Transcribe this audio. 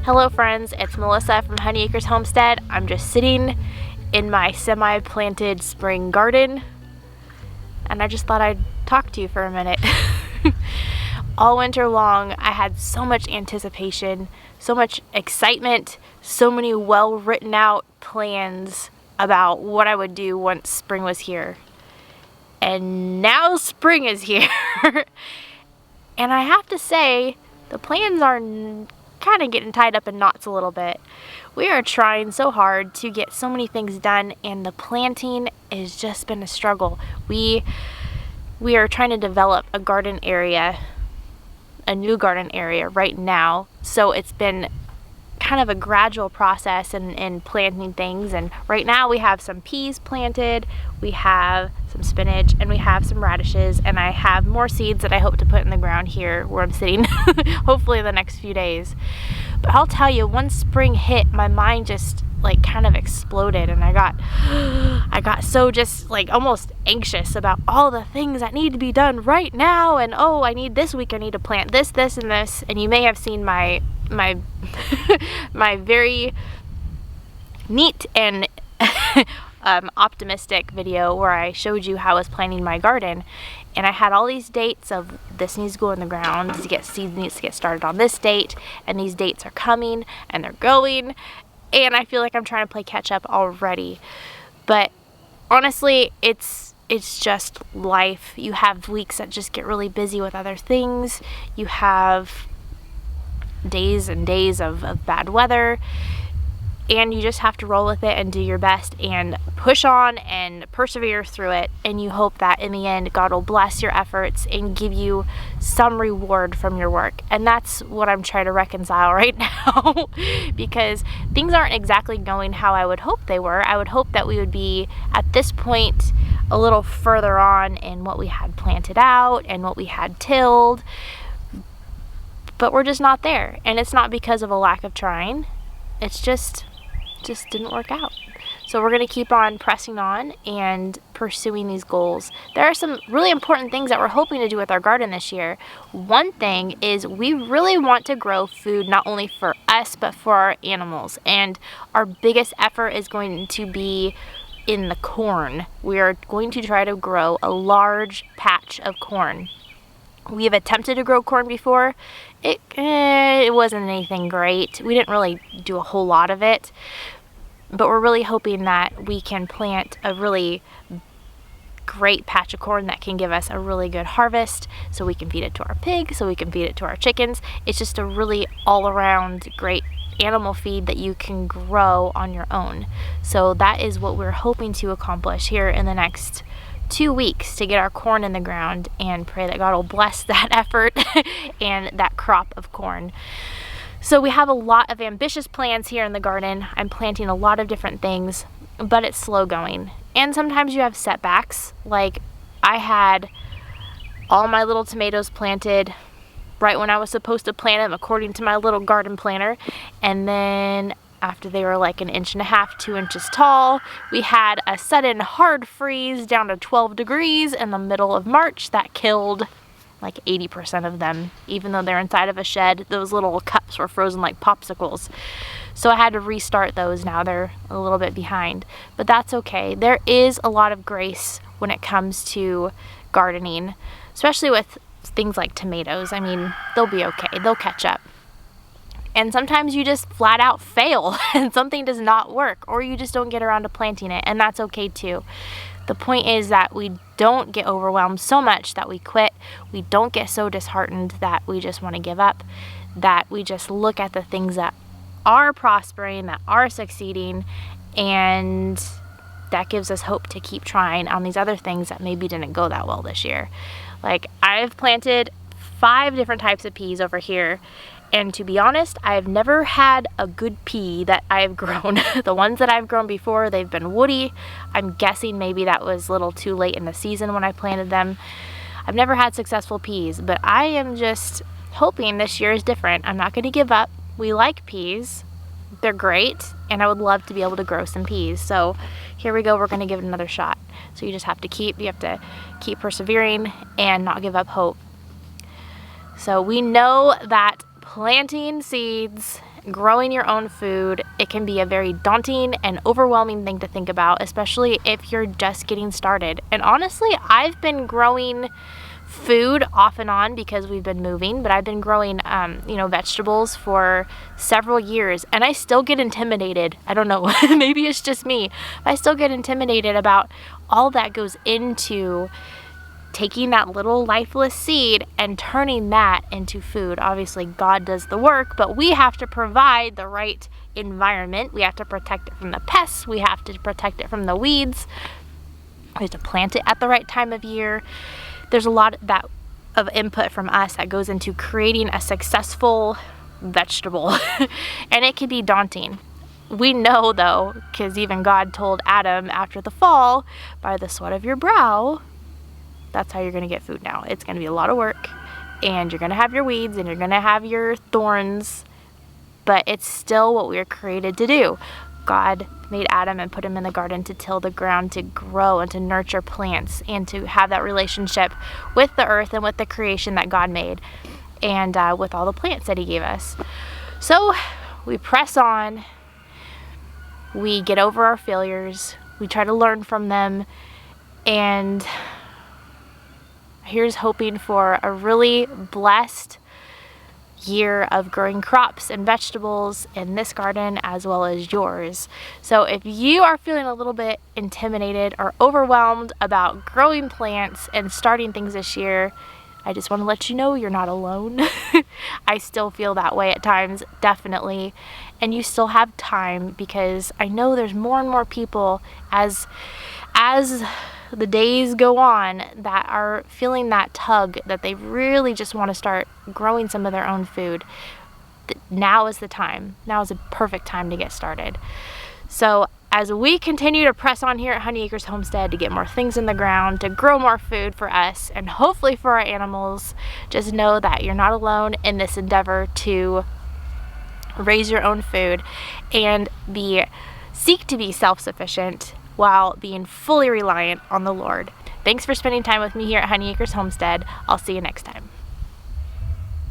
Hello friends, it's Melissa from Honey Acres Homestead. I'm just sitting in my semi-planted spring garden and I just thought I'd talk to you for a minute. All winter long I had so much anticipation, so much excitement, so many well written out plans about what I would do once spring was here. And now spring is here. And I have to say, the plans are kind of getting tied up in knots a little bit. We are trying so hard to get so many things done, and the planting has just been a struggle. We are trying to develop a garden area, a new garden area right now, so it's been kind of a gradual process in planting things. And right now we have some peas planted, we have some spinach, and we have some radishes, and I have more seeds that I hope to put in the ground here where I'm sitting hopefully in the next few days. But I'll tell you, once spring hit, my mind just like kind of exploded, and I got so just like almost anxious about all the things that need to be done right now. And oh, I need this week, I need to plant this, and this. And you may have seen my my very neat and optimistic video where I showed you how I was planting my garden, and I had all these dates of this needs to go in the ground, seeds needs to get started on this date, and these dates are coming and they're going, and I feel like I'm trying to play catch up already. But honestly, it's just life. You have weeks that just get really busy with other things. You have days and days of bad weather, and you just have to roll with it and do your best and push on and persevere through it, and you hope that in the end God will bless your efforts and give you some reward from your work. And that's what I'm trying to reconcile right now because things aren't exactly going how I would hope they were. I would hope that we would be at this point a little further on in what we had planted out and what we had tilled, but we're just not there. And it's not because of a lack of trying, it's just didn't work out. So we're going to keep on pressing on and pursuing these goals. There are some really important things that we're hoping to do with our garden this year. One thing is we really want to grow food not only for us but for our animals, and our biggest effort is going to be in the corn. We are going to try to grow a large patch of corn. We have attempted to grow corn before. It wasn't anything great. We didn't really do a whole lot of it, but we're really hoping that we can plant a really great patch of corn that can give us a really good harvest, so we can feed it to our pigs, so we can feed it to our chickens. It's just a really all-around great animal feed that you can grow on your own. So that is what we're hoping to accomplish here in the next 2 weeks, to get our corn in the ground, and pray that God will bless that effort and that crop of corn. So we have a lot of ambitious plans here in the garden. I'm planting a lot of different things, but it's slow going. And sometimes you have setbacks. Like I had all my little tomatoes planted right when I was supposed to plant them according to my little garden planner. And then after they were like 1.5 inches, 2 inches tall, we had a sudden hard freeze down to 12 degrees in the middle of March that killed like 80% of them. Even though they're inside of a shed, those little cups were frozen like popsicles. So I had to restart those. Now they're a little bit behind, but that's okay. There is a lot of grace when it comes to gardening, especially with things like tomatoes. I mean, they'll be okay. They'll catch up. And sometimes you just flat out fail and something does not work, or you just don't get around to planting it, and that's okay too. The point is that we don't get overwhelmed so much that we quit. We don't get so disheartened that we just want to give up, that we just look at the things that are prospering, that are succeeding, and that gives us hope to keep trying on these other things that maybe didn't go that well this year. Like I've planted 5 different types of peas over here, And to be honest, I've never had a good pea that I've grown. The ones that I've grown before, they've been woody. I'm guessing maybe that was a little too late in the season when I planted them. I've never had successful peas, but I am just hoping this year is different. I'm not going to give up. We like peas. They're great, and I would love to be able to grow some peas. So here we go. We're going to give it another shot. So you have to keep persevering and not give up hope. So we know that planting seeds, growing your own food, it can be a very daunting and overwhelming thing to think about, especially if you're just getting started. And honestly, I've been growing food off and on because we've been moving, but I've been growing vegetables for several years, and I still get intimidated. I don't know, maybe it's just me, but I still get intimidated about all that goes into taking that little lifeless seed and turning that into food. Obviously, God does the work, but we have to provide the right environment. We have to protect it from the pests. We have to protect it from the weeds. We have to plant it at the right time of year. There's a lot of input from us that goes into creating a successful vegetable, and it can be daunting. We know, though, because even God told Adam after the fall, by the sweat of your brow, that's how you're going to get food now. It's going to be a lot of work, and you're going to have your weeds, and you're going to have your thorns, but it's still what we were created to do. God made Adam and put him in the garden to till the ground, to grow and to nurture plants, and to have that relationship with the earth and with the creation that God made, and with all the plants that he gave us. So we press on. We get over our failures. We try to learn from them, and here's hoping for a really blessed year of growing crops and vegetables in this garden as well as yours. So if you are feeling a little bit intimidated or overwhelmed about growing plants and starting things this year, I just want to let you know you're not alone. I still feel that way at times, definitely. And you still have time, because I know there's more and more people as the days go on that are feeling that tug, that they really just want to start growing some of their own food. Now is the time. Now is a perfect time to get started. So as we continue to press on here at Honey Acres Homestead to get more things in the ground, to grow more food for us and hopefully for our animals, just know that you're not alone in this endeavor to raise your own food and seek to be self-sufficient while being fully reliant on the Lord. Thanks for spending time with me here at Honey Acres Homestead. I'll see you next time.